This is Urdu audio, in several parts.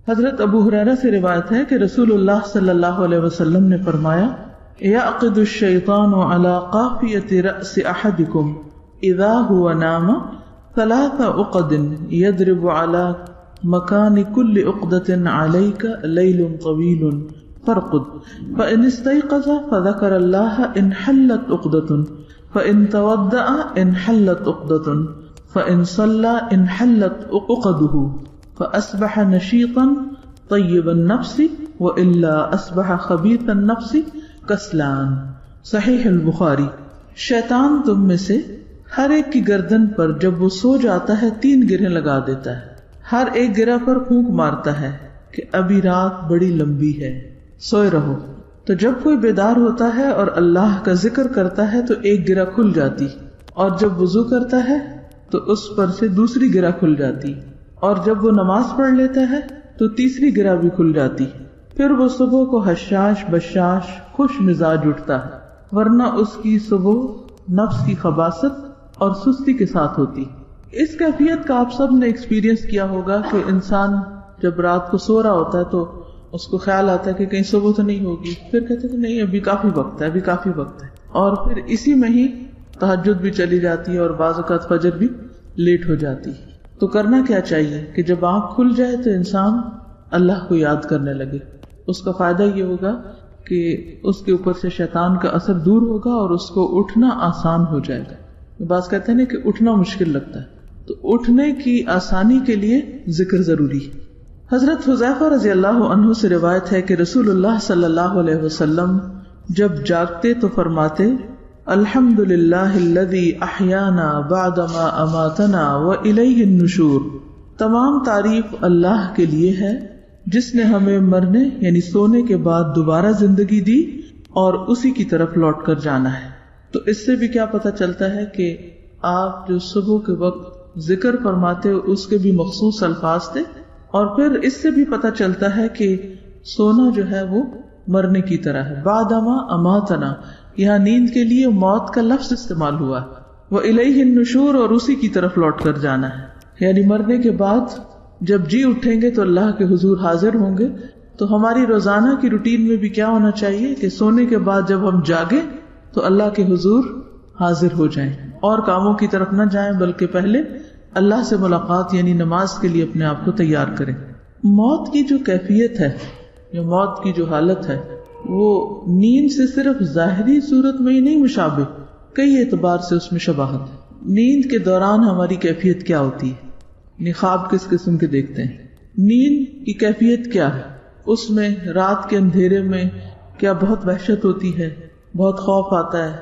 حضرت ابو ہریرہ سے روایت ہے کہ رسول اللہ صلی اللہ علیہ وسلم نے فرمایا یعقد الشیطان علی قافیۃ رأس احدکم اذا هو نام 3 عقد یضرب علی مکان کل عقدۃ علیک لیل طویل فرقد فإن استيقظ فذكر الله انحلت عقدة فإن تودع انحلت عقدة فإن صلى انحلت عقده فأصبح نشيطا طيب النفس وإلا أصبح خبيث النفس کسلان۔ صحیح البخاری۔ شیطان تم میں سے ہر ایک کی گردن پر جب وہ سو جاتا ہے 3 گرہیں لگا دیتا ہے، ہر ایک گرہ پر پھونک مارتا ہے کہ ابھی رات بڑی لمبی ہے، سوئے رہو۔ تو جب کوئی بیدار ہوتا ہے اور اللہ کا ذکر کرتا ہے تو ایک گرہ کھل جاتی، اور جب وضو کرتا ہے تو اس پر سے دوسری گرہ کھل جاتی، اور جب وہ نماز پڑھ لیتا ہے تو تیسری گرہ بھی کھل جاتی۔ پھر وہ صبح کو حشاش بشاش خوش مزاج اٹھتا ہے، ورنہ اس کی صبح نفس کی خباثت اور سستی کے ساتھ ہوتی۔ اس کیفیت کا آپ سب نے ایکسپیرینس کیا ہوگا کہ انسان جب رات کو سو رہا ہوتا ہے تو اس کو خیال آتا ہے کہ کہیں صبح تو نہیں ہوگی، پھر کہتے ہیں نہیں ابھی کافی وقت ہے، ابھی کافی وقت ہے، اور پھر اسی میں ہی تہجد بھی چلی جاتی ہے اور بعض اوقات فجر بھی لیٹ ہو جاتی۔ تو کرنا کیا چاہیے کہ جب آنکھ کھل جائے تو انسان اللہ کو یاد کرنے لگے۔ اس کا فائدہ یہ ہوگا کہ اس کے اوپر سے شیطان کا اثر دور ہوگا اور اس کو اٹھنا آسان ہو جائے گا۔ بعض کہتے ہیں نا کہ اٹھنا مشکل لگتا ہے، تو اٹھنے کی آسانی کے لیے ذکر ضروری ہے۔ حضرت حذیفہ رضی اللہ عنہ سے روایت ہے کہ رسول اللہ صلی اللہ علیہ وسلم جب جاگتے تو فرماتے الحمدللہ الذی احیانا بعدما اماتنا والیہ النشور، تمام تعریف اللہ کے لیے ہے جس نے ہمیں مرنے یعنی سونے کے بعد دوبارہ زندگی دی اور اسی کی طرف لوٹ کر جانا ہے۔ تو اس سے بھی کیا پتہ چلتا ہے کہ آپ جو صبح کے وقت ذکر فرماتے ہو اس کے بھی مخصوص الفاظ تھے، اور پھر اس سے بھی پتہ چلتا ہے کہ سونا جو ہے وہ مرنے کی طرح ہے۔ بعدما اماتنا، یہاں نیند کے لیے موت کا لفظ استعمال ہوا ہے، وَإِلَيْهِ النُّشُورُ، اور اسی کی طرف لوٹ کر جانا ہے، یعنی مرنے کے بعد جب جی اٹھیں گے تو اللہ کے حضور حاضر ہوں گے۔ تو ہماری روزانہ کی روٹین میں بھی کیا ہونا چاہیے کہ سونے کے بعد جب ہم جاگیں تو اللہ کے حضور حاضر ہو جائیں، اور کاموں کی طرف نہ جائیں بلکہ پہلے اللہ سے ملاقات یعنی نماز کے لیے اپنے آپ کو تیار کریں۔ موت کی جو کیفیت ہے یا موت کی جو حالت ہے وہ نیند سے صرف ظاہری صورت میں ہی نہیں مشابہ، کئی اعتبار سے اس میں شباہت ہے۔ نیند کے دوران ہماری کیفیت کیا ہوتی ہے، خواب کس قسم کے دیکھتے ہیں، نیند کی کیفیت کیا ہے، اس میں رات کے اندھیرے میں کیا بہت وحشت ہوتی ہے، بہت خوف آتا ہے،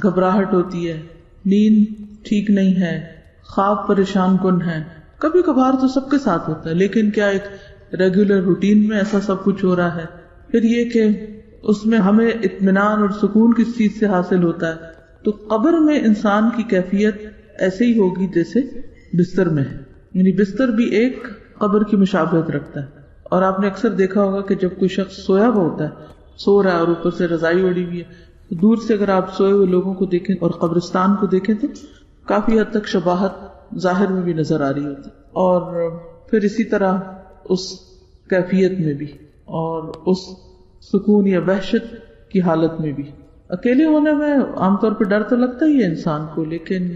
گھبراہٹ ہوتی ہے، نیند ٹھیک نہیں ہے، خواب پریشان کن ہے۔ کبھی کبھار تو سب کے ساتھ ہوتا ہے، لیکن کیا ایک ریگولر روٹین میں ایسا سب کچھ ہو رہا ہے؟ پھر یہ کہ اس میں ہمیں اطمینان اور سکون کس چیز سے حاصل ہوتا ہے؟ تو قبر میں انسان کی کیفیت ایسے ہی ہوگی جیسے بستر میں ہے، یعنی بستر بھی ایک قبر کی مشابہت رکھتا ہے۔ اور آپ نے اکثر دیکھا ہوگا کہ جب کوئی شخص سویا ہوا ہوتا ہے، سو رہا ہے اور اوپر سے رضائی اڑی ہوئی ہے، تو دور سے اگر آپ سوئے ہوئے لوگوں کو دیکھیں اور قبرستان کو دیکھیں تو کافی حد تک شباہت ظاہر میں بھی نظر آ رہی ہوتی، اور پھر اسی طرح اس کیفیت میں بھی اور اس سکون یا وحشت کی حالت میں بھی۔ اکیلے ہونے میں عام طور پہ ڈر تو لگتا ہی ہے انسان کو، لیکن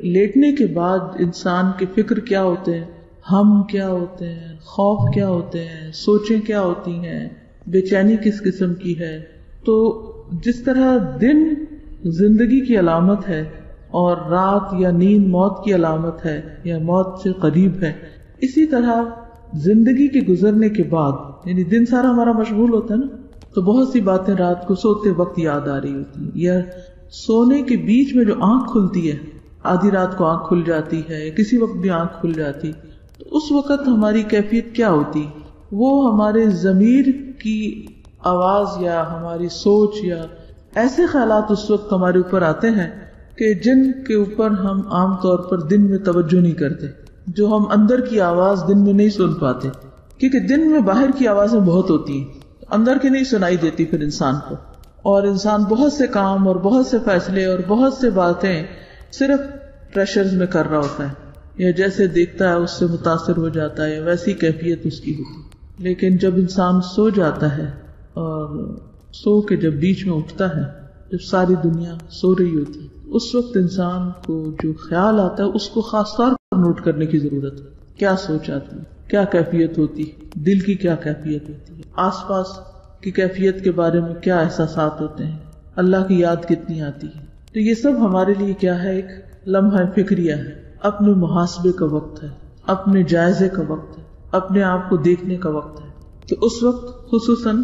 لیٹنے کے بعد انسان کے فکر کیا ہوتے ہیں، ہم کیا ہوتے ہیں، خوف کیا ہوتے ہیں، سوچیں کیا ہوتی ہیں، بے چینی کس قسم کی ہے۔ تو جس طرح دن زندگی کی علامت ہے اور رات یا نیند موت کی علامت ہے یا موت سے قریب ہے، اسی طرح زندگی کے گزرنے کے بعد یعنی دن سارا ہمارا مشغول ہوتا ہے نا، تو بہت سی باتیں رات کو سوتے وقت یاد آ رہی ہوتی ہیں، یا سونے کے بیچ میں جو آنکھ کھلتی ہے، آدھی رات کو آنکھ کھل جاتی ہے، کسی وقت بھی آنکھ کھل جاتی، تو اس وقت ہماری کیفیت کیا ہوتی؟ وہ ہمارے ضمیر کی آواز یا ہماری سوچ یا ایسے خیالات اس وقت ہمارے اوپر آتے ہیں کہ جن کے اوپر ہم عام طور پر دن میں توجہ نہیں کرتے، جو ہم اندر کی آواز دن میں نہیں سن پاتے، کیونکہ دن میں باہر کی آوازیں بہت ہوتی ہیں، اندر کی نہیں سنائی دیتی پھر انسان کو، اور انسان بہت سے کام اور بہت سے فیصلے اور بہت سے باتیں صرف پریشرز میں کر رہا ہوتا ہے، یا جیسے دیکھتا ہے اس سے متاثر ہو جاتا ہے، ویسی کیفیت اس کی ہوتی۔ لیکن جب انسان سو جاتا ہے اور سو کے جب بیچ میں اٹھتا ہے، جب ساری دنیا سو رہی ہوتی ہے، اس وقت انسان کو جو خیال آتا ہے اس کو خاص طور پر نوٹ کرنے کی ضرورت ہے. کیا سوچ آتی ہے، کیا کیفیت ہوتی ہے، دل کی کیا کیفیت ہوتی ہے، آس پاس کی کیفیت کے بارے میں کیا احساسات ہوتے ہیں، اللہ کی یاد کتنی آتی ہے. تو یہ سب ہمارے لیے کیا ہے، ایک لمحہ فکریہ ہے، اپنے محاسبے کا وقت ہے، اپنے جائزے کا وقت ہے، اپنے آپ کو دیکھنے کا وقت ہے. تو اس وقت خصوصاً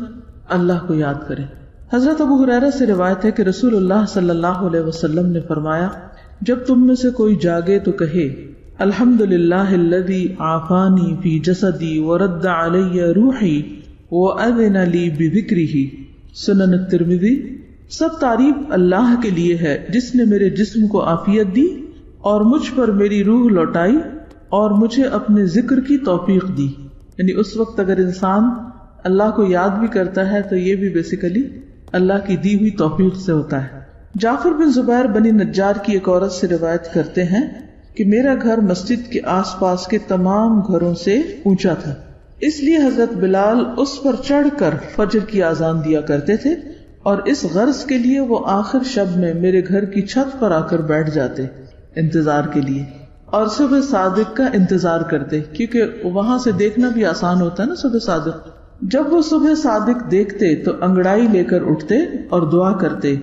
اللہ کو یاد کریں. حضرت ابو ہریرہ سے روایت ہے کہ رسول اللہ صلی اللہ علیہ وسلم نے فرمایا، جب تم میں سے کوئی جاگے تو کہے الحمدللہ الذی عافانی فی جسدی ورد علی روحی وأذن لی بذکرہ. سنن الترمذی. سب تعریف اللہ کے لیے ہے جس نے میرے جسم کو عافیت دی اور مجھ پر میری روح لوٹائی اور مجھے اپنے ذکر کی توفیق دی. یعنی اس وقت اگر انسان اللہ کو یاد بھی کرتا ہے تو یہ بھی بیسیکلی اللہ کی دی ہوئی توفیق سے ہوتا ہے. جعفر بن زبیر بنی نجار کی ایک عورت سے روایت کرتے ہیں کہ میرا گھر مسجد کے آس پاس کے تمام گھروں سے اونچا تھا، اس لیے حضرت بلال اس پر چڑھ کر فجر کی اذان دیا کرتے تھے اور اس غرض کے لیے وہ آخر شب میں میرے گھر کی چھت پر آ کر بیٹھ جاتے انتظار کے لیے اور صبح صادق کا انتظار کرتے، کیونکہ وہاں سے دیکھنا بھی آسان ہوتا ہے نا صبح صادق. جب وہ صبح صادق دیکھتے تو انگڑائی لے کر اٹھتے اور دعا کرتے،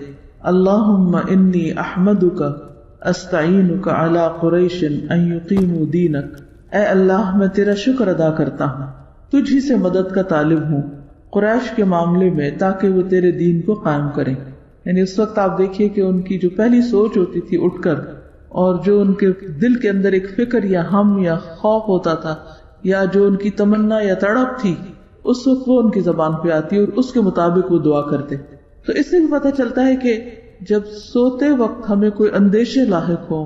اللہم انی احمدک استعینک علی قریش ان یقیموا دینک. اے اللہ میں تیرا شکر ادا کرتا ہوں، تجھ ہی سے مدد کا طالب ہوں قریش کے معاملے میں تاکہ وہ تیرے دین کو قائم کریں. یعنی اس وقت آپ دیکھیے کہ ان کی جو پہلی سوچ ہوتی تھی اٹھ کر، اور جو ان کے دل کے اندر ایک فکر یا ہم یا خوف ہوتا تھا یا جو ان کی تمنا یا تڑپ تھی، اس وقت وہ ان کی زبان پہ آتی اور اس کے مطابق وہ دعا کرتے. تو اس سے بھی پتہ چلتا ہے کہ جب سوتے وقت ہمیں کوئی اندیشے لاحق ہو،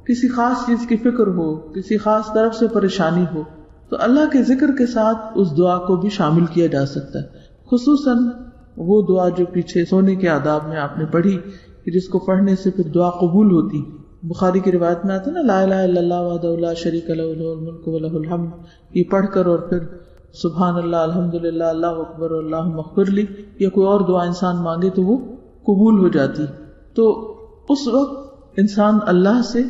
کسی خاص چیز کی فکر ہو، کسی خاص طرف سے پریشانی ہو، تو اللہ کے ذکر کے ساتھ اس دعا کو بھی شامل کیا جا سکتا ہے. خصوصاً وہ دعا جو پیچھے سونے کے آداب میں آپ نے پڑھی کہ جس کو پڑھنے سے پھر دعا قبول ہوتی. بخاری کی روایت میں آتا ہے نا، لا الہ الا اللہ وحدہ لا شریک لہ لہ الملک ولہ الحمد. یہ پڑھ کر اور پھر سبحان اللہ الحمدللہ اللہ اکبر اللہم اغفر لی یا کوئی اور دعا انسان مانگے تو وہ قبول ہو جاتی. تو اس وقت انسان اللہ سے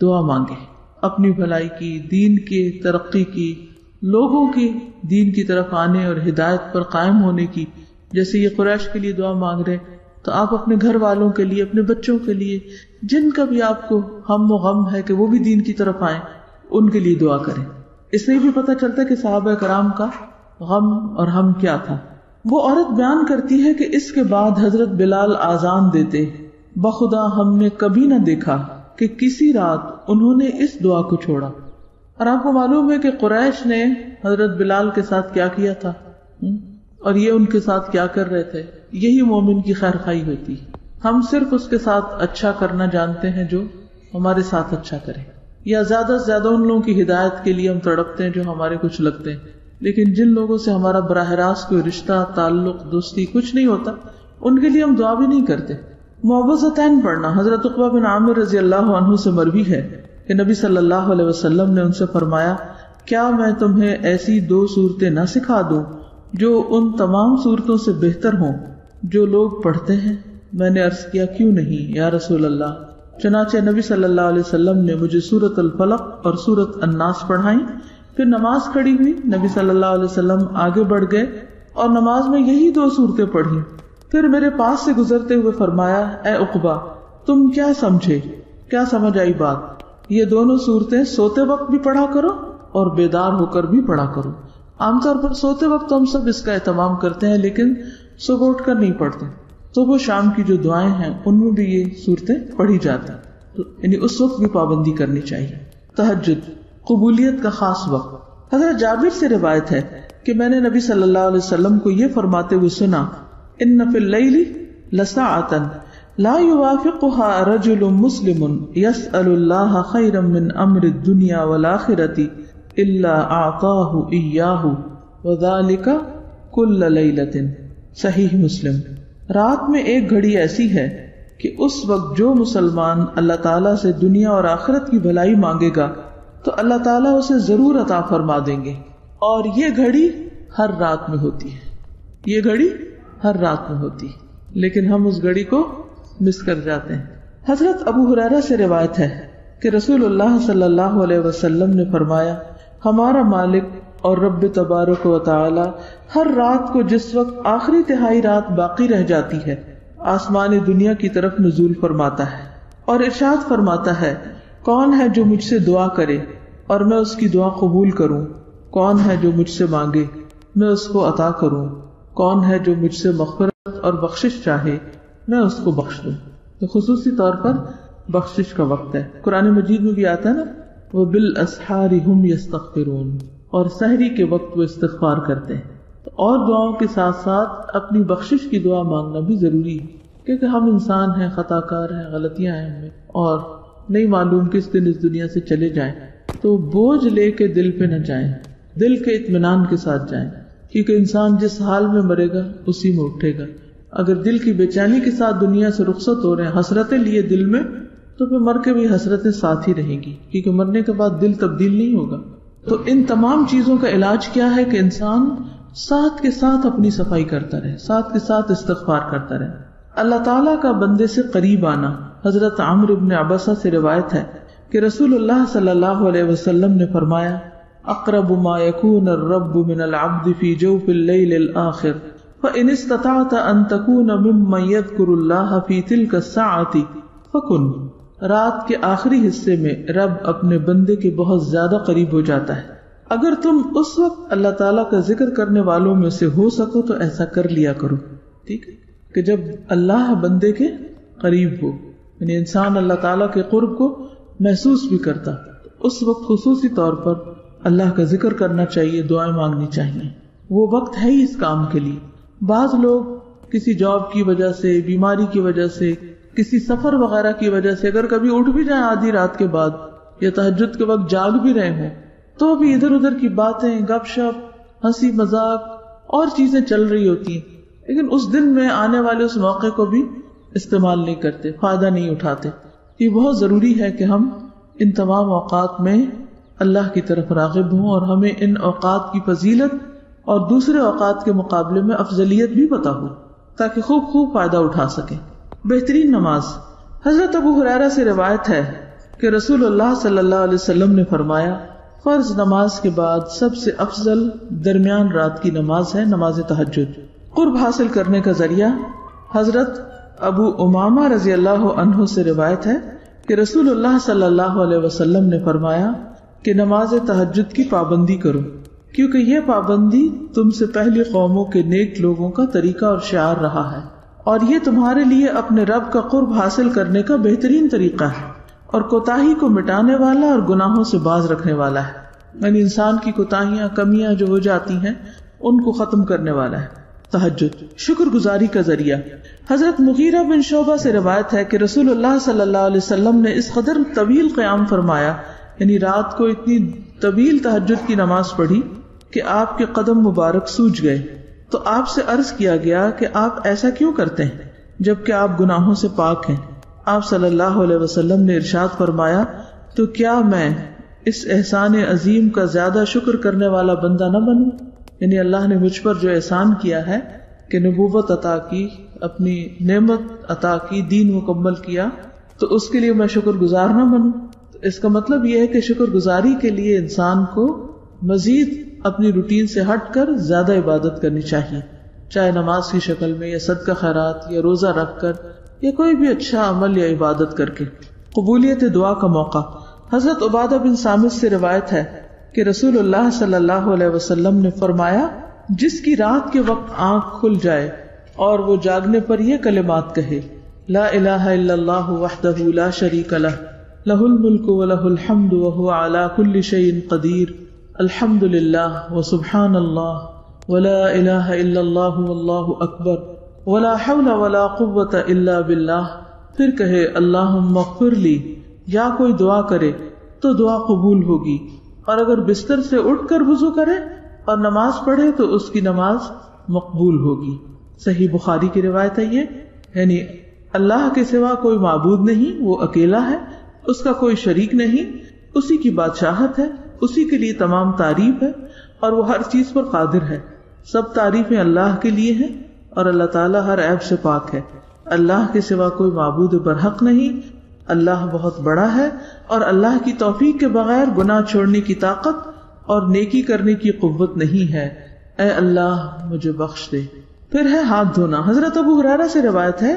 دعا مانگے اپنی بھلائی کی، دین کی ترقی کی، لوگوں کی دین کی طرف آنے اور ہدایت پر قائم ہونے کی. جیسے یہ قریش کے لیے دعا مانگ رہے تو آپ اپنے گھر والوں کے لیے، اپنے بچوں کے لیے، جن کا بھی آپ کو ہم و غم ہے کہ وہ بھی دین کی طرف آئیں، ان کے لیے دعا کریں. اس سے بھی پتہ چلتا ہے کہ صحابہ کرام کا غم اور ہم کیا تھا. وہ عورت بیان کرتی ہے کہ اس کے بعد حضرت بلال آذان دیتے، بخدا ہم نے کبھی نہ دیکھا کہ کسی رات انہوں نے اس دعا کو چھوڑا. اور آپ کو معلوم ہے کہ قریش نے حضرت بلال کے ساتھ کیا کیا تھا اور یہ ان کے ساتھ کیا کر رہے تھے. یہی مومن کی خیر خواہی ہوتی. ہم صرف اس کے ساتھ اچھا کرنا جانتے ہیں جو ہمارے ساتھ اچھا کرے، یا زیادہ سے زیادہ ان لوگوں کی ہدایت کے لیے ہم تڑپتے ہیں جو ہمارے کچھ لگتے ہیں. لیکن جن لوگوں سے ہمارا براہ راست کوئی رشتہ، تعلق، دوستی کچھ نہیں ہوتا، ان کے لیے ہم دعا بھی نہیں کرتے. معوذتین پڑھنا حضرت عقبہ بن عامر رضی اللہ عنہ سے مروی ہے کہ نبی صلی اللہ علیہ وسلم نے ان سے فرمایا، کیا میں تمہیں ایسی 2 صورتیں نہ سکھا دوں جو ان تمام صورتوں سے بہتر ہوں جو لوگ پڑھتے ہیں؟ میں نے عرض کیا، کیوں نہیں یا رسول اللہ. چنانچہ نبی صلی اللہ علیہ وسلم نے مجھے سورۃ الفلق اور سورۃ الناس پڑھائیں. پھر نماز کھڑی ہوئی، نبی صلی اللہ علیہ وسلم آگے بڑھ گئے اور نماز میں یہی 2 صورتیں پڑھی. پھر میرے پاس سے گزرتے ہوئے فرمایا، اے عقبہ تم کیا سمجھے، کیا سمجھ آئی بات؟ یہ دونوں صورتیں سوتے وقت بھی پڑھا کرو اور بیدار ہو کر بھی پڑھا کرو. عام طور پر سوتے وقت ہم سب اس کا اہتمام کرتے ہیں لیکن صبح اٹھ کر نہیں پڑھتے. صبح شام کی جو دعائیں ہیں ان میں بھی یہ صورتیں پڑھی جاتی ہیں، تو یعنی اس وقت بھی پابندی کرنی چاہیے. تہجد قبولیت کا خاص وقت. حضرت جابر سے روایت ہے کہ میں نے نبی صلی اللہ علیہ وسلم کو یہ فرماتے ہوئے سنا، ان فی اللیل لساعة لا يوافقها رجل مسلم يسأل الله خيرا من امر الدنيا والآخرة الا اعطاه اياه وذلك كل ليلة. صحیح مسلم. رات میں ایک گھڑی ایسی ہے کہ اس وقت جو مسلمان اللہ تعالیٰ سے دنیا اور آخرت کی بھلائی مانگے گا تو اللہ تعالیٰ اسے ضرور عطا فرما دیں گے، اور یہ گھڑی ہر رات میں ہوتی ہے. یہ گھڑی ہر رات میں ہوتی ہے, لیکن ہم اس گھڑی کو مس کر جاتے ہیں. حضرت ابو ہریرہ سے روایت ہے کہ رسول اللہ صلی اللہ علیہ وسلم نے فرمایا, ہمارا مالک اور رب تبارک و تعالی ہر رات کو جس وقت آخری تہائی رات باقی رہ جاتی ہے آسمان دنیا کی طرف نزول فرماتا ہے اور ارشاد فرماتا ہے, کون ہے جو مجھ سے دعا کرے اور میں اس کی دعا قبول کروں, کون ہے جو مجھ سے مانگے میں اس کو عطا کروں, کون ہے جو مجھ سے مغفرت اور بخشش چاہے میں اس کو بخش دوں. تو خصوصی طور پر بخشش کا وقت ہے. قرآن مجید میں بھی آتا ہے نا, وَبِالْأَسْحَارِ هُمْ يَسْتَغْفِرُونَ, اور سحری کے وقت وہ استغفار کرتے ہیں. اور دعاؤں کے ساتھ ساتھ اپنی بخشش کی دعا مانگنا بھی ضروری ہے, کیونکہ ہم انسان ہیں, خطا کار ہیں, غلطیاں ہیں ہمیں, اور نہیں معلوم کس دن اس دنیا سے چلے جائیں. تو بوجھ لے کے دل پہ نہ جائیں, دل کے اطمینان کے ساتھ جائیں, کیونکہ انسان جس حال میں مرے گا اسی میں اٹھے گا. اگر دل کی بے چینی کے ساتھ دنیا سے رخصت ہو رہے ہیں, حسرتیں لیے دل میں, تو پھر مر کے بھی حسرتیں ساتھ ہی رہیں گی, کیونکہ مرنے کے بعد دل تبدیل نہیں ہوگا. تو ان تمام چیزوں کا علاج کیا ہے کہ انسان ساتھ کے ساتھ اپنی صفائی کرتا رہے, ساتھ کے ساتھ استغفار کرتا رہے. اللہ تعالیٰ کا بندے سے قریب آنا. حضرت عمرو بن عبسہ سے روایت ہے کہ رسول اللہ صلی اللہ علیہ وسلم نے فرمایا, اقرب ما يكون الرب من العبد في جوف الليل الآخر فإن استطعت أن تكون ممن يذكر الله في تلك الساعة فكن. رات کے آخری حصے میں رب اپنے بندے کے بہت زیادہ قریب ہو جاتا ہے. اگر تم اس وقت اللہ تعالیٰ کا ذکر کرنے والوں میں سے ہو سکو تو ایسا کر لیا کرو. ٹھیک ہے, کہ جب اللہ بندے کے قریب ہو, یعنی انسان اللہ تعالیٰ کے قرب کو محسوس بھی کرتا, اس وقت خصوصی طور پر اللہ کا ذکر کرنا چاہیے, دعائیں مانگنی چاہیے. وہ وقت ہے ہی اس کام کے لیے. بعض لوگ کسی جاب کی وجہ سے, بیماری کی وجہ سے, کسی سفر وغیرہ کی وجہ سے اگر کبھی اٹھ بھی جائیں آدھی رات کے بعد یا تہجد کے وقت جاگ بھی رہے ہوں, تو بھی ادھر ادھر کی باتیں, گپ شپ, ہنسی مذاق اور چیزیں چل رہی ہوتی ہیں, لیکن اس دن میں آنے والے اس موقع کو بھی استعمال نہیں کرتے, فائدہ نہیں اٹھاتے. یہ بہت ضروری ہے کہ ہم ان تمام اوقات میں اللہ کی طرف راغب ہوں اور ہمیں ان اوقات کی فضیلت اور دوسرے اوقات کے مقابلے میں افضلیت بھی پتہ ہو, تاکہ خوب فائدہ اٹھا سکیں. بہترین نماز. حضرت ابو ہریرہ سے روایت ہے کہ رسول اللہ صلی اللہ علیہ وسلم نے فرمایا, فرض نماز کے بعد سب سے افضل درمیان رات کی نماز ہے نماز تہجد. قرب حاصل کرنے کا ذریعہ. حضرت ابو امامہ رضی اللہ عنہ سے روایت ہے کہ رسول اللہ صلی اللہ علیہ وسلم نے فرمایا کہ نماز تہجد کی پابندی کرو, کیونکہ یہ پابندی تم سے پہلی قوموں کے نیک لوگوں کا طریقہ اور شعار رہا ہے, اور یہ تمہارے لیے اپنے رب کا قرب حاصل کرنے کا بہترین طریقہ ہے, اور کوتاہی کو مٹانے والا اور گناہوں سے باز رکھنے والا ہے. یعنی انسان کی کوتاہیاں, کمیاں جو ہو جاتی ہیں ان کو ختم کرنے والا ہے. تہجد شکر گزاری کا ذریعہ. حضرت مغیرہ بن شعبہ سے روایت ہے کہ رسول اللہ صلی اللہ علیہ وسلم نے اس قدر طویل قیام فرمایا, یعنی رات کو اتنی طویل تہجد کی نماز پڑھی کہ آپ کے قدم مبارک سوج گئے. تو آپ سے عرض کیا گیا کہ آپ ایسا کیوں کرتے ہیں جبکہ آپ گناہوں سے پاک ہیں؟ آپ صلی اللہ علیہ وسلم نے ارشاد فرمایا, تو کیا میں اس احسان عظیم کا زیادہ شکر کرنے والا بندہ نہ بنوں؟ یعنی اللہ نے مجھ پر جو احسان کیا ہے کہ نبوت عطا کی, اپنی نعمت عطا کی, دین مکمل کیا, تو اس کے لیے میں شکر گزار نہ بنوں؟ تو اس کا مطلب یہ ہے کہ شکر گزاری کے لیے انسان کو مزید اپنی روٹین سے ہٹ کر زیادہ عبادت کرنی چاہیے, چاہے نماز کی شکل میں یا صدقہ خیرات یا روزہ رکھ کر یا کوئی بھی اچھا عمل یا عبادت کر کے. قبولیت دعا کا موقع. حضرت عبادہ بن صامت سے روایت ہے کہ رسول اللہ صلی اللہ علیہ وسلم نے فرمایا, جس کی رات کے وقت آنکھ کھل جائے اور وہ جاگنے پر یہ کلمات کہے, لا الہ الا اللہ وحدہ لا شریک لہ, لہ الملک ولہ الحمد وہو علی کل شیء قدیر, الحمد للہ وسبحان اللہ ولا الہ الا اللہ واللہ اکبر ولا حول ولا قوة الا باللہ. پھر کہے اللہم اغفر لی, یا کوئی دعا کرے تو دعا قبول ہوگی, اور اگر بستر سے اٹھ کر وضو کرے اور نماز پڑھے تو اس کی نماز مقبول ہوگی. صحیح بخاری کی روایت ہے یہ. یعنی اللہ کے سوا کوئی معبود نہیں, وہ اکیلا ہے, اس کا کوئی شریک نہیں, اسی کی بادشاہت ہے, اسی کے لیے تمام تعریف ہے, اور وہ ہر چیز پر قادر ہے. سب تعریفیں اللہ کے لیے ہیں اور اللہ تعالیٰ ہر عیب سے پاک ہے. اللہ کے سوا کوئی معبود برحق نہیں. اللہ بہت بڑا ہے اور اللہ کی توفیق کے بغیر گناہ چھوڑنے کی طاقت اور نیکی کرنے کی قوت نہیں ہے. اے اللہ مجھے بخش دے. پھر ہے ہاتھ دھونا. حضرت ابو ہریرہ سے روایت ہے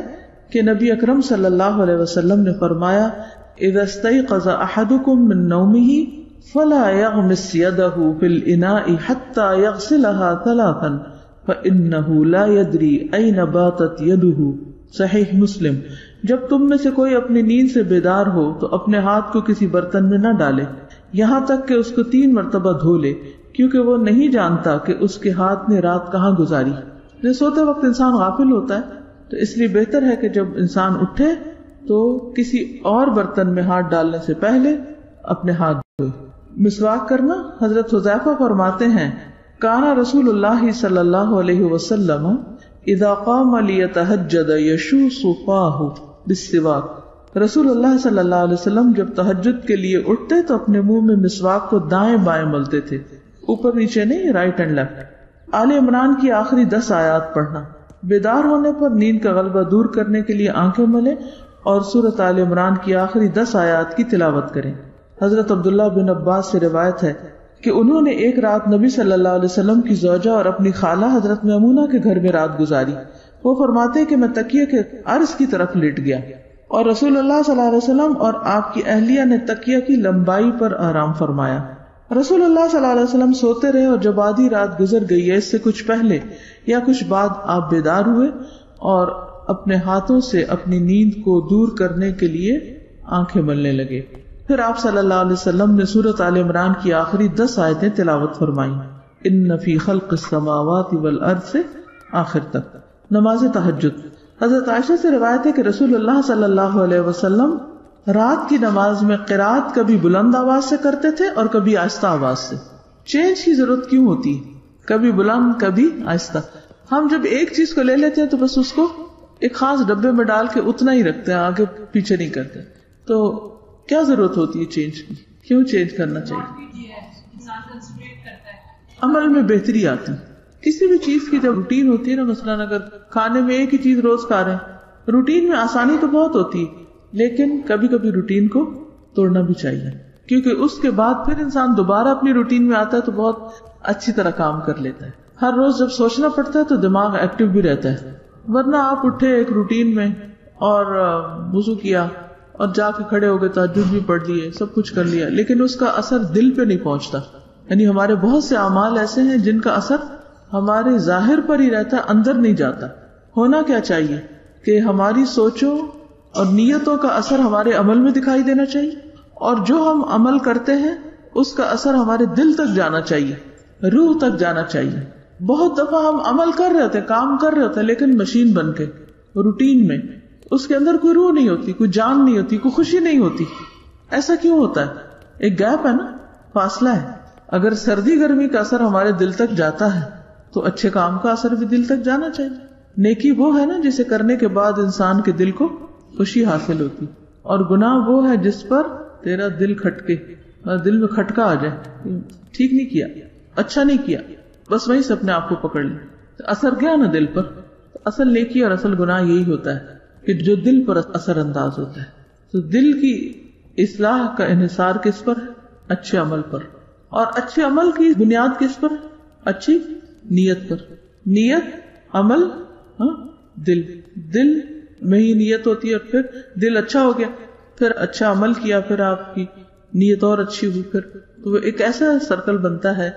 کہ نبی اکرم صلی اللہ علیہ وسلم نے فرمایا اذا استيقظ احدكم من نومه فلا يغمس يده في الاناء حتى يغسلها ثلاثا فانه لا يدري اين باتت يده. صحیح مسلم. جب تم میں سے کوئی اپنی نیند سے بیدار ہو تو اپنے ہاتھ کو کسی برتن میں نہ ڈالے یہاں تک کہ اس کو 3 مرتبہ دھو لے، کیونکہ وہ نہیں جانتا کہ اس کے ہاتھ نے رات کہاں گزاری. سوتے وقت انسان غافل ہوتا ہے، تو اس لیے بہتر ہے کہ جب انسان اٹھے تو کسی اور برتن میں ہاتھ ڈالنے سے پہلے اپنے ہاتھ دھوئے. مسواک کرنا. حضرت حذیفہ فرماتے ہیں کان رسول اللہ صلی اللہ علیہ وسلم اذا قام لیتہجد یشوص فاہ بالسواک. رسول اللہ صلی اللہ علیہ وسلم جب تہجد کے لیے اٹھتے تو اپنے منہ میں مسواک کو دائیں بائیں ملتے تھے، اوپر نیچے نہیں، رائٹ اینڈ لیفٹ. آل عمران کی آخری 10 آیات پڑھنا. بیدار ہونے پر نیند کا غلبہ دور کرنے کے لیے آنکھیں ملیں اور سورۃ آل عمران کی آخری 10 آیات کی تلاوت کریں. حضرت عبداللہ بن عباس سے روایت ہے کہ انہوں نے ایک رات نبی صلی اللہ علیہ وسلم کی زوجہ اور اپنی خالہ حضرت میمونہ کے گھر میں رات گزاری. وہ فرماتے کہ میں تکیے کے عرض کی طرف لیٹ گیا اور رسول اللہ صلی اللہ علیہ وسلم اور آپ کی اہلیہ نے تکیہ کی لمبائی پر آرام فرمایا. رسول اللہ صلی اللہ علیہ وسلم سوتے رہے اور جب آدھی رات گزر گئی ہے، اس سے کچھ پہلے یا کچھ بعد آپ بیدار ہوئے اور اپنے ہاتھوں سے اپنی نیند کو دور کرنے کے لیے آنکھیں ملنے لگے. پھر آپ صلی اللہ علیہ وسلم نے سورۃ آل عمران کی آخری 10 آیتیں تلاوت فرمائیں، ان فی خلق السماوات والارض سے آخر تک. نماز تہجد. حضرت عائشہ سے روایت ہے کہ رسول اللہ صلی اللہ علیہ وسلم رات کی نماز میں قرات کبھی بلند آواز سے کرتے تھے اور کبھی آہستہ آواز سے. چینج کی ضرورت کیوں ہوتی ہے؟ کبھی بلند کبھی آہستہ. ہم جب ایک چیز کو لے لیتے ہیں تو بس اس کو ایک خاص ڈبے میں ڈال کے اتنا ہی رکھتے ہیں، آگے پیچھے نہیں کرتے. تو کیا ضرورت ہوتی ہے چینج کی؟ کیوں چینج کرنا چاہیے؟ عمل میں بہتری آتی. کسی بھی چیز کی جب روٹین ہوتی ہے نا، مثلاً اگر کھانے میں ایک ہی چیز روز کھا رہے ہیں، روٹین میں آسانی تو بہت ہوتی ہے، لیکن کبھی کبھی روٹین کو توڑنا بھی چاہیے، کیونکہ اس کے بعد پھر انسان دوبارہ اپنی روٹین میں آتا ہے تو بہت اچھی طرح کام کر لیتا ہے. ہر روز جب سوچنا پڑتا ہے تو دماغ ایکٹیو بھی رہتا ہے. ورنہ آپ اٹھے ایک روٹین میں اور وضو کیا اور جا کے کھڑے ہو گئے، تہجد بھی پڑھ لیے، سب کچھ کر لیا، لیکن اس کا اثر دل پہ نہیں پہنچتا. یعنی ہمارے بہت سے اعمال ایسے ہیں جن کا اثر ہمارے ظاہر پر ہی رہتا ہے، اندر نہیں جاتا. ہونا کیا چاہیے کہ ہماری سوچوں اور نیتوں کا اثر ہمارے عمل میں دکھائی دینا چاہیے، اور جو ہم عمل کرتے ہیں اس کا اثر ہمارے دل تک جانا چاہیے، روح تک جانا چاہیے. بہت دفعہ ہم عمل کر رہے ہوتے، کام کر رہے ہوتے، لیکن مشین بن کے روٹین میں اس کے اندر کوئی روح نہیں ہوتی، کوئی جان نہیں ہوتی، کوئی خوشی نہیں ہوتی. ایسا کیوں ہوتا ہے؟ ایک گیپ ہے نا، فاصلہ ہے. اگر سردی گرمی کا اثر ہمارے دل تک جاتا ہے تو اچھے کام کا اثر بھی دل تک جانا چاہیے. نیکی وہ ہے نا جسے کرنے کے بعد انسان کے دل کو خوشی حاصل ہوتی، اور گناہ وہ ہے جس پر تیرا دل کھٹکے، دل میں کھٹکا آ جائے، ٹھیک نہیں کیا، اچھا نہیں کیا، بس وہیں سے اپنے آپ کو پکڑ لیں. اثر گیا نا دل پر. اصل نیکی اور اصل گناہ یہی ہوتا ہے کہ جو دل پر اثر انداز ہوتا ہے. تو دل کی اصلاح کا انحصار کس پر ہے؟ اچھے عمل پر. اور اچھے عمل کی بنیاد کس پر؟ اچھی نیت پر. نیت، عمل، دل. دل میں ہی نیت ہوتی ہے، اور پھر دل اچھا ہو گیا، پھر اچھا عمل کیا، پھر آپ کی نیت اور اچھی ہوئی، پھر تو وہ ایک ایسا سرکل بنتا ہے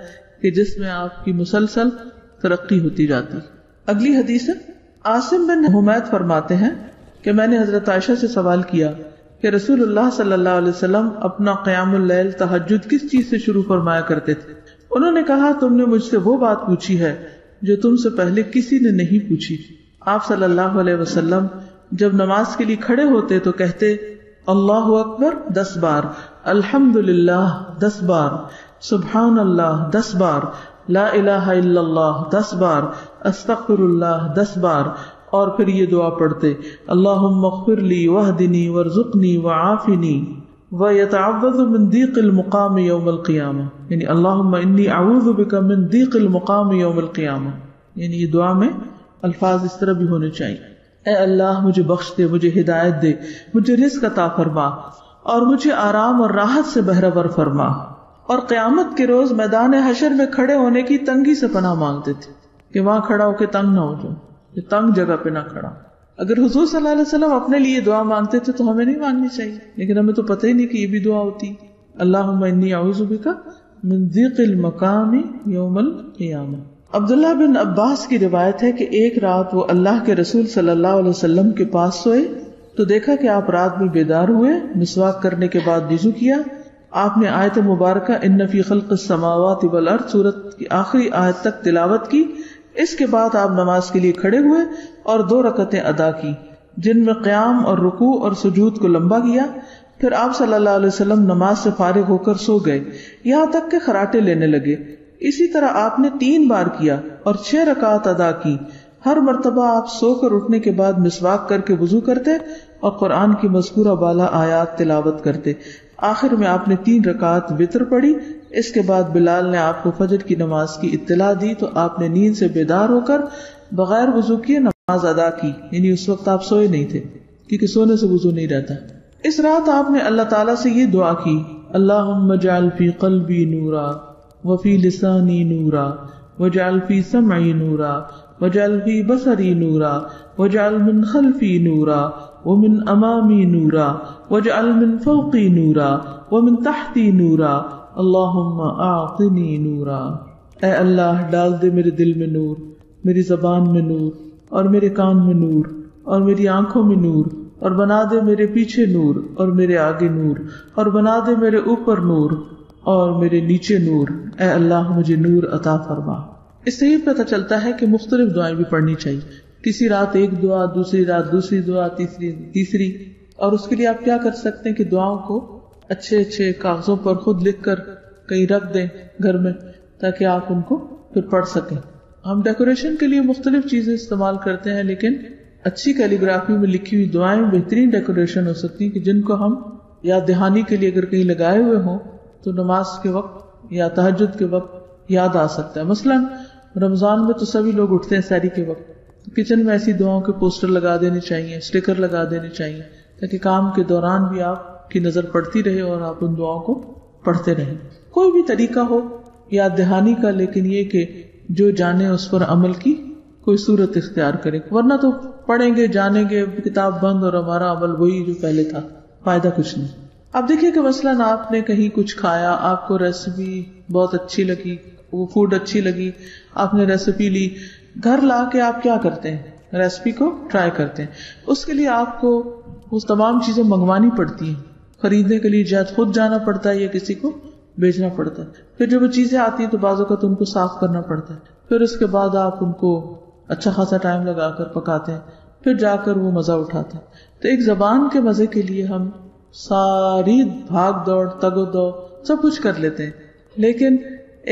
کہ جس میں آپ کی مسلسل ترقی ہوتی جاتی. اگلی حدیث ہے. عاصم بن حمید فرماتے ہیں کہ میں نے حضرت عائشہ سے سوال کیا کہ رسول اللہ صلی اللہ علیہ وسلم اپنا قیام اللیل، تہجد کس چیز سے شروع فرمایا کرتے تھے؟ انہوں نے کہا تم نے مجھ سے وہ بات پوچھی ہے جو تم سے پہلے کسی نے نہیں پوچھی. آپ صلی اللہ علیہ وسلم جب نماز کے لیے کھڑے ہوتے تو کہتے اللہ اکبر 10 بار، الحمدللہ 10 بار، سبحان اللہ 10 بار، لا الہ الا اللہ 10 بار، استغفر اللہ 10 بار، اور پھر یہ دعا پڑھتے اللہم اغفر لی واہدنی وارزقنی وعافنی وَيَتَعَوَّذُ مِن ضِيقِ الْمُقَامِ يَوْمَ الْقِيَامَةِ، یعنی اللہم انی اعوذ بک من ضیق المقام یوم القیامہ، یعنی یہ دعا میں الفاظ اس طرح بھی ہونے چاہیے، اے اللہ مجھے بخش دے، مجھے ہدایت دے، مجھے رزق عطا فرما اور مجھے آرام اور راحت سے بہرور فرما۔ اور قیامت کے روز میدان حشر میں کھڑے ہونے کی تنگی سے پناہ مانگتے تھے کہ وہاں کھڑا ہو کے تنگ نہ ہو جاؤ، کہ تنگ جگہ پہ نہ کھڑا۔ اگر حضور صلی اللہ علیہ وسلم اپنے لیے دعا مانگتے تھے تو ہمیں نہیں مانگنی چاہیے، لیکن ہمیں تو پتہ ہی نہیں کہ یہ بھی دعا ہوتی۔ اللہم انی اعوذ بک من ضیق المقام یوم القیامہ۔ عبداللہ بن عباس کی روایت ہے کہ ایک رات وہ اللہ کے رسول صلی اللہ علیہ وسلم کے پاس سوئے تو دیکھا کہ آپ رات میں بیدار ہوئے، مسواک کرنے کے بعد وضو کیا۔ آپ نے آیت مبارکہ ان فی خلق السماوات والارض سورت کی آخری آیت تک تلاوت کی۔ اس کے بعد آپ نماز کے لیے کھڑے ہوئے اور 2 رکعتیں ادا کی جن میں قیام اور رکوع اور سجود کو لمبا کیا۔ پھر آپ صلی اللہ علیہ وسلم نماز سے فارغ ہو کر سو گئے یہاں تک کہ خراٹے لینے لگے۔ اسی طرح آپ نے 3 بار کیا اور 6 رکعت ادا کی۔ ہر مرتبہ آپ سو کر اٹھنے کے بعد مسواک کر کے وضو کرتے اور قرآن کی مذکورہ بالا آیات تلاوت کرتے۔ آخر میں آپ نے 3 رکعت وتر پڑھی۔ اس کے بعد بلال نے آپ کو فجر کی نماز کی اطلاع دی تو آپ نے نیند سے بیدار ہو کر بغیر وضو کیے نماز ادا کی، یعنی اس وقت آپ سوئے نہیں تھے کیونکہ سونے سے وضو نہیں رہتا۔ اس رات آپ نے اللہ تعالیٰ سے یہ دعا کی، اللہم اجعل فی قلبی نورا وفی لسانی نورا واجعل فی سمعی نورا واجعل فی بصری نورا واجعل من خلفی نورا ومن امامی نورا واجعل من فوقی نورا ومن تحتی نورا اللہم اعطنی نورا۔ اے اللہ ڈال دے میرے دل میں نور، میری زبان میں نور اور میرے کان میں نور اور میری آنکھوں میں نور، اور بنا دے میرے پیچھے نور اور میرے آگے نور، اور بنا دے میرے اوپر نور اور میرے نیچے نور۔ اے اللہ مجھے نور عطا فرما۔ اس سے یہ پتہ چلتا ہے کہ مختلف دعائیں بھی پڑھنی چاہیے، کسی رات ایک دعا، دوسری رات دوسری دعا، تیسری۔ اور اس کے لیے آپ کیا کر سکتے ہیں کہ دعاؤں کو اچھے اچھے کاغذوں پر خود لکھ کر کہیں رکھ دیں گھر میں تاکہ آپ ان کو پھر پڑھ سکیں۔ ہم ڈیکوریشن کے لیے مختلف چیزیں استعمال کرتے ہیں، لیکن اچھی کیلی گرافی میں لکھی ہوئی دعائیں بہترین ڈیکوریشن ہو سکتی ہیں کہ جن کو ہم یاد دہانی کے لیے اگر کہیں لگائے ہوئے ہوں تو نماز کے وقت یا تہجد کے وقت یاد آ سکتا ہے۔ مثلا رمضان میں تو سبھی لوگ اٹھتے ہیں سحری کے وقت، کچن میں ایسی دعاؤں کے پوسٹر لگا دینے چاہیے، اسٹیکر لگا دینے چاہیے تاکہ کام کے دوران بھی آپ کی نظر پڑتی رہے اور آپ ان دعاؤں کو پڑھتے رہیں۔ کوئی بھی طریقہ ہو یاد دہانی کا، لیکن یہ کہ جو جانے اس پر عمل کی کوئی صورت اختیار کرے، ورنہ تو پڑھیں گے جانیں گے کتاب بند اور ہمارا عمل وہی جو پہلے تھا، فائدہ کچھ نہیں۔ اب دیکھیے کہ مثلاً آپ نے کہیں کچھ کھایا، آپ کو ریسیپی بہت اچھی لگی، وہ فوڈ اچھی لگی، آپ نے ریسیپی لی، گھر لا کے آپ کیا کرتے ہیں؟ ریسیپی کو ٹرائی کرتے ہیں۔ اس کے لیے آپ کو وہ تمام چیزیں منگوانی پڑتی ہیں، خریدنے کے لیے یا خود جانا پڑتا ہے یا کسی کو بیچنا پڑتا ہے۔ پھر جب وہ چیزیں آتی ہیں تو بعض اوقات ان کو صاف کرنا پڑتا ہے، پھر اس کے بعد آپ ان کو اچھا خاصا ٹائم لگا کر پکاتے ہیں، پھر جا کر وہ مزہ اٹھاتے ہیں۔ تو ایک زبان کے مزے کے لیے ہم ساری بھاگ دوڑ تگ و دو سب کچھ کر لیتے ہیں، لیکن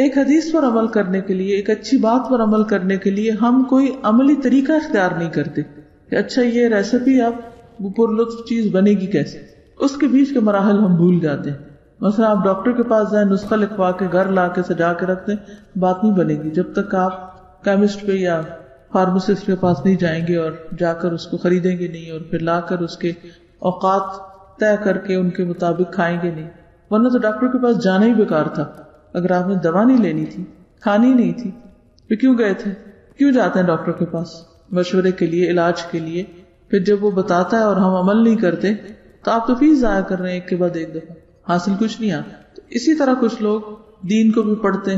ایک حدیث پر عمل کرنے کے لیے، ایک اچھی بات پر عمل کرنے کے لیے ہم کوئی عملی طریقہ اختیار نہیں کرتے کہ اچھا یہ ریسیپی اب وہ پر لطف چیز بنے گی کیسے، اس کے بیچ کے مراحل ہم بھول جاتے ہیں۔ مثلا آپ ڈاکٹر کے پاس جائیں، نسخہ لکھوا کے گھر لا کے سجا کے رکھ دیں، بات نہیں بنے گی جب تک آپ کیمسٹ پہ یا فارماسسٹ کے پاس نہیں جائیں گے اور جا کر اس کو خریدیں گے نہیں اور پھر لا کر اس کے اوقات طے کر کے ان کے مطابق کھائیں گے نہیں، ورنہ تو ڈاکٹر کے پاس جانا ہی بیکار تھا۔ اگر آپ نے دوا نہیں لینی تھی، کھانی نہیں تھی، پھر کیوں گئے تھے؟ کیوں جاتے ہیں ڈاکٹر کے پاس؟ مشورے کے لیے، علاج کے لیے۔ پھر جب وہ بتاتا ہے اور ہم عمل نہیں کرتے تو آپ تو فیس ضائع کر رہے ہیں ایک کے بعد ایک دفعہ، حاصل کچھ نہیں آتا۔ تو اسی طرح کچھ لوگ دین کو بھی پڑھتے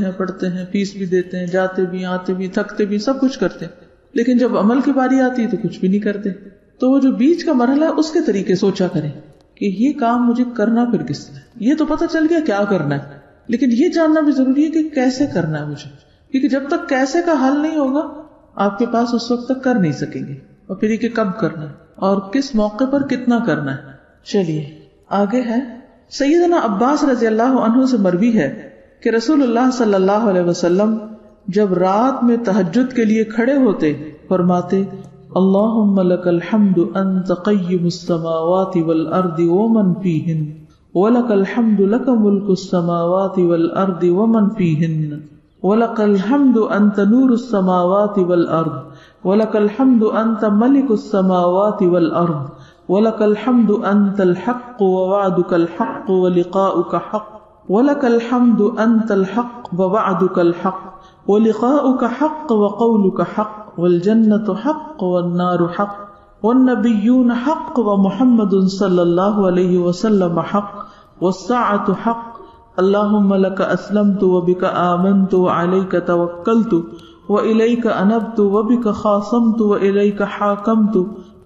ہیں، فیس بھی دیتے ہیں، جاتے بھی، آتے بھی، تھکتے بھی، سب کچھ کرتے ہیں، لیکن جب عمل کی باری آتی ہے تو کچھ بھی نہیں کرتے۔ تو وہ جو بیچ کا مرحلہ ہے اس کے طریقے سوچا کریں کہ یہ کام مجھے کرنا پھر کس طرح۔ یہ تو پتہ چل گیا کیا کرنا ہے، لیکن یہ جاننا بھی ضروری ہے کہ کیسے کرنا ہے مجھے، کیونکہ جب تک کیسے کا حل نہیں ہوگا آپ کے پاس اس وقت تک کر نہیں سکیں گے۔ اور پھر یہ کہ کب کرنا ہے اور کس موقع پر کتنا کرنا ہے۔ چلیے آگے ہے، سیدنا عباس رضی اللہ عنہ سے مروی ہے کہ رسول اللہ صلی اللہ علیہ وسلم جب رات میں تہجد کے لیے کھڑے ہوتے فرماتے، اللہم لک الحمد انت قیم السماوات والارض ومن فیہن وَلَكَ الْحَمْدُ لَكَ مُلْكُ السَّمَاوَاتِ وَالْأَرْضِ وَمَنْ فِيهِنَّ وَلَكَ الْحَمْدُ أَنْتَ نُورُ السَّمَاوَاتِ وَالْأَرْضِ وَلَكَ الْحَمْدُ أَنْتَ مَلِكُ السَّمَاوَاتِ وَالْأَرْضِ وَلَكَ الْحَمْدُ أَنْتَ الْحَقُّ وَوَعْدُكَ الْحَقُّ وَلِقَاؤُكَ حَقٌّ وَلَكَ الْحَمْدُ أَنْتَ الْحَقُّ وَوَعْدُكَ الْحَقُّ وَلِقَاؤُكَ حَقٌّ وَقَوْلُكَ حَقٌّ وَالْجَنَّةُ حَقٌّ وَالنَّارُ حَقٌّ والنبیون حق ومحمد صلی اللہ علیہ وسلم حق والساعة حق اللہم لک اسلمت وبک آمنت وعلیک توکلت وإلیک انبت وبک خاصمت وإلیک حاکمت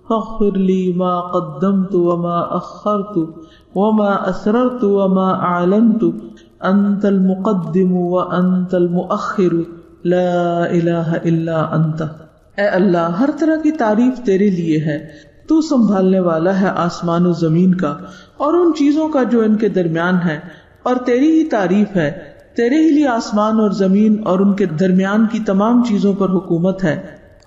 فاغفر لی ما قدمت وما اخرت وما اسررت وما اعلنت انت المقدم وانت المؤخر لا الہ الا انت۔ اے اللہ، ہر طرح کی تعریف تیرے لیے ہے، تو سنبھالنے والا ہے آسمان و زمین کا اور ان چیزوں کا جو ان کے درمیان ہے، اور تیری ہی تعریف ہے، تیرے ہی لیے آسمان اور زمین اور ان کے درمیان کی تمام چیزوں پر حکومت ہے،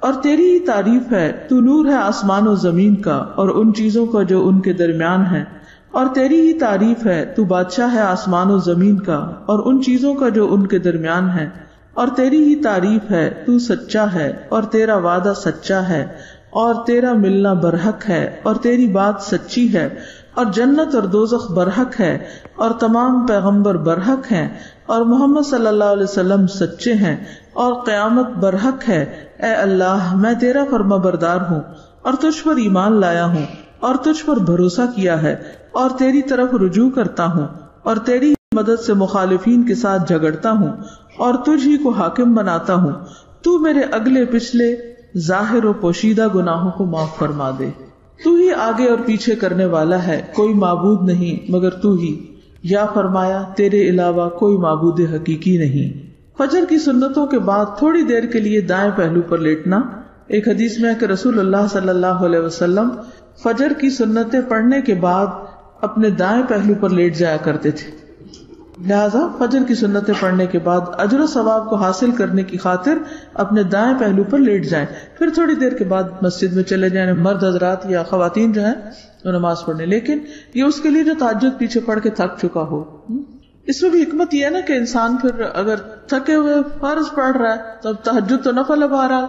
اور تیری ہی تعریف ہے، تو نور ہے آسمان و زمین کا اور ان چیزوں کا جو ان کے درمیان ہے، اور تیری ہی تعریف ہے، تو بادشاہ ہے آسمان و زمین کا اور ان چیزوں کا جو ان کے درمیان ہے، اور تیری ہی تعریف ہے، تو سچا ہے اور تیرا وعدہ سچا ہے اور تیرا ملنا برحق ہے اور تیری بات سچی ہے اور جنت اور دوزخ برحق ہے اور تمام پیغمبر برحق ہیں اور محمد صلی اللہ علیہ وسلم سچے ہیں اور قیامت برحق ہے۔ اے اللہ، میں تیرا فرما بردار ہوں اور تجھ پر ایمان لایا ہوں اور تجھ پر بھروسہ کیا ہے اور تیری طرف رجوع کرتا ہوں اور تیری مدد سے مخالفین کے ساتھ جھگڑتا ہوں اور تجھ ہی کو حاکم بناتا ہوں۔ تو میرے اگلے پچھلے ظاہر و پوشیدہ گناہوں کو معاف فرما دے۔ تو ہی آگے اور پیچھے کرنے والا ہے، کوئی معبود نہیں مگر تو ہی، یا فرمایا تیرے علاوہ کوئی معبود حقیقی نہیں۔ فجر کی سنتوں کے بعد تھوڑی دیر کے لیے دائیں پہلو پر لیٹنا۔ ایک حدیث میں ہے کہ رسول اللہ صلی اللہ علیہ وسلم فجر کی سنتیں پڑھنے کے بعد اپنے دائیں پہلو پر لیٹ جایا کرتے تھے، لہذا فجر کی سنتیں پڑھنے کے بعد اجر و ثواب کو حاصل کرنے کی خاطر اپنے دائیں پہلو پر لیٹ جائیں، پھر تھوڑی دیر کے بعد مسجد میں چلے جائیں، مرد حضرات یا خواتین جو ہیں وہ نماز پڑھنے، لیکن یہ اس کے لیے جو تہجد پیچھے پڑھ کے تھک چکا ہو۔ اس میں بھی حکمت یہ ہے نا کہ انسان پھر اگر تھکے ہوئے فرض پڑھ رہا ہے تو اب تہجد تو نفل ہے، بہرحال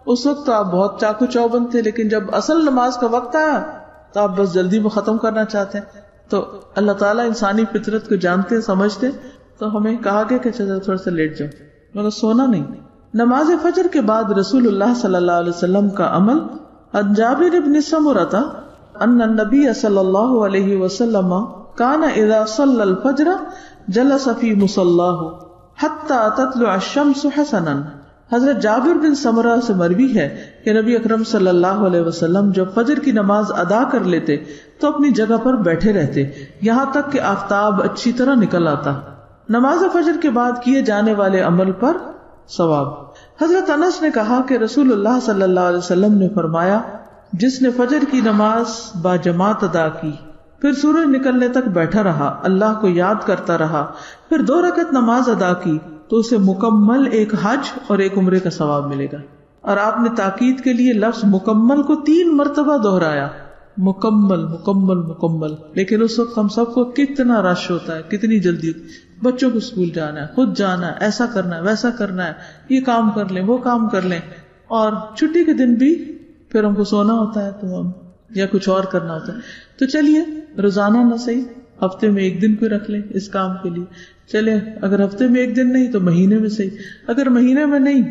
اس وقت تو آپ بہت چاقو چوبند تھے، لیکن جب اصل نماز کا وقت آیا تو آپ بس جلدی میں ختم کرنا چاہتے ہیں۔ تو اللہ تعالیٰ انسانی فطرت کو جانتے ہیں، سمجھتے، تو ہمیں کہا گیا کہ چلو تھوڑا سا لیٹ جاؤ، مگر سونا نہیں۔ نماز فجر کے بعد رسول اللہ صلی اللہ علیہ وسلم کا عمل۔ عن جابر بن سمرۃ ان النبی صلی اللہ علیہ وسلم کان اذا صلی الفجر جلس فی مصلاہ حتی تطلع الشمس حسنا۔ حضرت جابر بن سمرہ سے مروی ہے کہ نبی اکرم صلی اللہ علیہ وسلم جب فجر کی نماز ادا کر لیتے تو اپنی جگہ پر بیٹھے رہتے یہاں تک کہ آفتاب اچھی طرح نکل آتا۔ نماز فجر کے بعد کیے جانے والے عمل پر ثواب۔ حضرت انس نے کہا کہ رسول اللہ صلی اللہ علیہ وسلم نے فرمایا، جس نے فجر کی نماز با جماعت ادا کی، پھر سورج نکلنے تک بیٹھا رہا، اللہ کو یاد کرتا رہا، پھر 2 رکعت نماز ادا کی، تو اسے مکمل ایک حج اور ایک عمرے کا ثواب ملے گا۔ اور آپ نے تاکید کے لیے لفظ مکمل کو 3 مرتبہ دہرایا، مکمل مکمل مکمل۔ لیکن اس وقت ہم سب کو کتنا رش ہوتا ہے، کتنی جلدی، بچوں کو اسکول جانا ہے، خود جانا ہے، ایسا کرنا ہے، ویسا کرنا ہے، یہ کام کر لیں، وہ کام کر لیں، اور چھٹی کے دن بھی پھر ہم کو سونا ہوتا ہے تو ہم یا کچھ اور کرنا ہوتا ہے۔ تو چلیے روزانہ نہ صحیح، ہفتے میں 1 دن کوئی رکھ لیں اس کام کے لیے، چلے اگر ہفتے میں 1 دن نہیں تو مہینے میں صحیح، اگر مہینے میں نہیں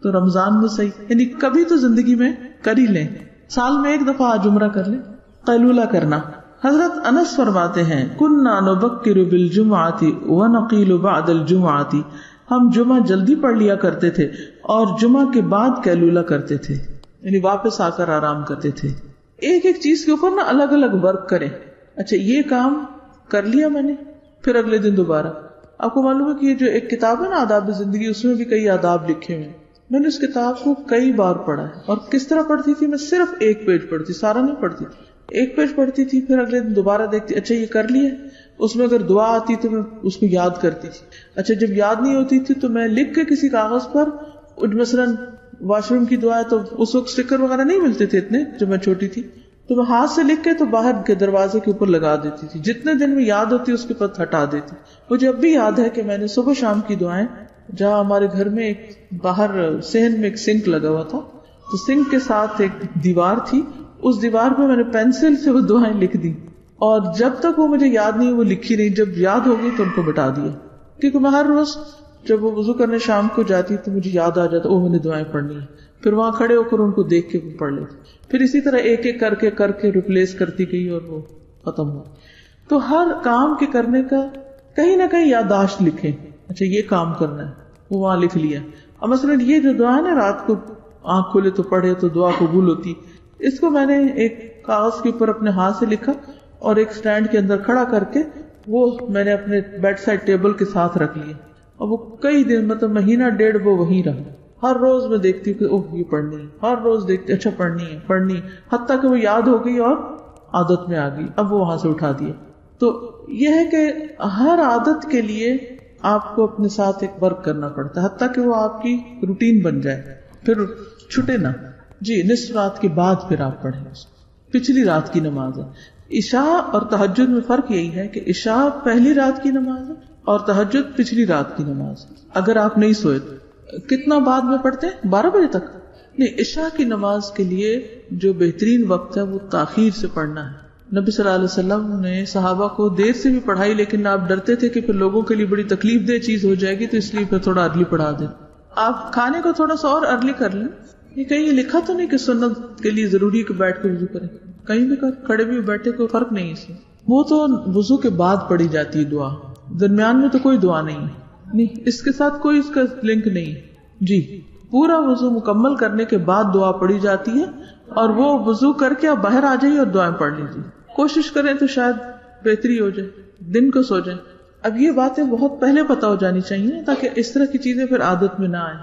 تو رمضان میں صحیح، یعنی کبھی تو زندگی میں کر ہی لیں، سال میں 1 دفعہ آج عمرہ کر لیں۔ قیلولہ کرنا۔ حضرت انس فرماتے ہیں، کننا نبکر بالجمعۃ ونقیل بعد الجمعۃ، ہم جمعہ جلدی پڑھ لیا کرتے تھے اور جمعہ کے بعد قیلولہ کرتے تھے، یعنی واپس آ کر آرام کرتے تھے۔ ایک ایک چیز کے اوپر نا الگ الگ ورک کریں۔ اچھا یہ کام کر لیا میں نے، پھر اگلے دن دوبارہ۔ آپ کو معلوم ہے کہ یہ جو ایک کتاب ہے نا آداب زندگی، اس میں بھی کئی آداب لکھے ہوئے ہیں۔ میں نے اس کتاب کو کئی بار پڑھا ہے، اور کس طرح پڑھتی تھی، میں صرف 1 پیج پڑھتی، سارا نہیں پڑھتی تھی، 1 پیج پڑھتی تھی، پھر اگلے دن دوبارہ دیکھتی، اچھا یہ کر لیا، اس میں اگر دعا آتی تو میں اس کو یاد کرتی تھی، اچھا جب یاد نہیں ہوتی تھی تو میں لکھ کے کسی کاغذ پر، مثلا واش روم کی دعا ہے تو اس وقت اسٹیکر وغیرہ نہیں ملتے تھے اتنے جب میں چھوٹی تھی، تو تو میں ہاتھ سے لکھ کے تو باہر کے دروازے کے اوپر لگا دیتی تھی، جتنے دن میں یاد ہوتی اس کے پاس ہٹا دیتی. مجھے اب بھی یاد ہے کہ میں نے صبح شام کی دعائیں، جہاں ہمارے گھر میں ایک باہر صحن میں ایک سنک لگا ہوا تھا، تو سنک کے ساتھ ایک دیوار تھی، اس دیوار پہ میں نے پینسل سے وہ دعائیں لکھ دی، اور جب تک وہ مجھے یاد نہیں وہ لکھی نہیں، جب یاد ہوگی تو ان کو مٹا دیا. کیونکہ میں ہر روز جب وہ وضو کرنے شام کو جاتی تو مجھے یاد آ جاتا میں نے دعائیں پڑھنی ہیں، پھر وہاں کھڑے ہو کر ان کو دیکھ کے پڑھ لیتی. پھر اسی طرح ایک ایک کر کے ریپلیس کرتی گئی اور وہ ختم ہوا. تو ہر کام کے کرنے کا کہیں نہ کہیں یادداشت لکھیں، اچھا یہ کام کرنا ہے، وہ وہاں لکھ لیا. اور مثلاً یہ جو دعا ہے نا رات کو آنکھ کھولے تو پڑھے تو دعا قبول ہوتی، اس کو میں نے ایک کاغذ کے اوپر اپنے ہاتھ سے لکھا اور ایک سٹینڈ کے اندر کھڑا کر کے وہ میں نے اپنے بیڈ سائڈ ٹیبل کے ساتھ رکھ لیا، اور وہ کئی دن مطلب مہینہ ڈیڑھ وہ وہیں رہا. ہر روز میں دیکھتی ہوں کہ اوہ یہ پڑھنی ہے، ہر روز دیکھتی اچھا پڑھنی، حتیٰ کہ وہ یاد ہو گئی اور عادت میں آ گئی، اب وہ وہاں سے اٹھا دیا. تو یہ ہے کہ ہر عادت کے لیے آپ کو اپنے ساتھ ایک ورک کرنا پڑتا ہے، حتیٰ کہ وہ آپ کی روٹین بن جائے، پھر چھٹے نہ. جی نصف رات کے بعد پھر آپ پڑھیں. پچھلی رات کی نماز ہے. عشاء اور تہجد میں فرق یہی ہے کہ عشاء پہلی رات کی نماز ہے اور تہجد پچھلی رات کی نماز ہے. اگر آپ نہیں سوئے تو کتنا بعد میں پڑھتے ہیں؟ 12 بجے تک نہیں. عشاء کی نماز کے لیے جو بہترین وقت ہے وہ تاخیر سے پڑھنا ہے. نبی صلی اللہ علیہ وسلم نے صحابہ کو دیر سے بھی پڑھائی، لیکن آپ ڈرتے تھے کہ پھر لوگوں کے لیے بڑی تکلیف دہ چیز ہو جائے گی، تو اس لیے پھر تھوڑا ارلی پڑھا دیں. آپ کھانے کو تھوڑا سا اور ارلی کر لیں. یہ کہیں لکھا تو نہیں کہ سنت کے لیے ضروری ہے کہ بیٹھ کے وضو کریں، کہیں بھی کھڑے بھی بیٹھے کوئی فرق نہیں اس میں. وہ تو وضو کے بعد پڑھی جاتی ہے دعا، درمیان میں تو کوئی دعا نہیں ہے، اس کے ساتھ کوئی اس کا لنک نہیں. جی پورا وضو مکمل کرنے کے بعد دعا پڑھی جاتی ہے، اور وہ وضو کر کے آپ باہر آ جائیے اور دعائیں پڑھ لیجیے. کوشش کریں تو شاید بہتری ہو جائے، دن کو سو جائیں. اب یہ باتیں بہت پہلے پتہ ہو جانی چاہیے تاکہ اس طرح کی چیزیں پھر عادت میں نہ آئیں.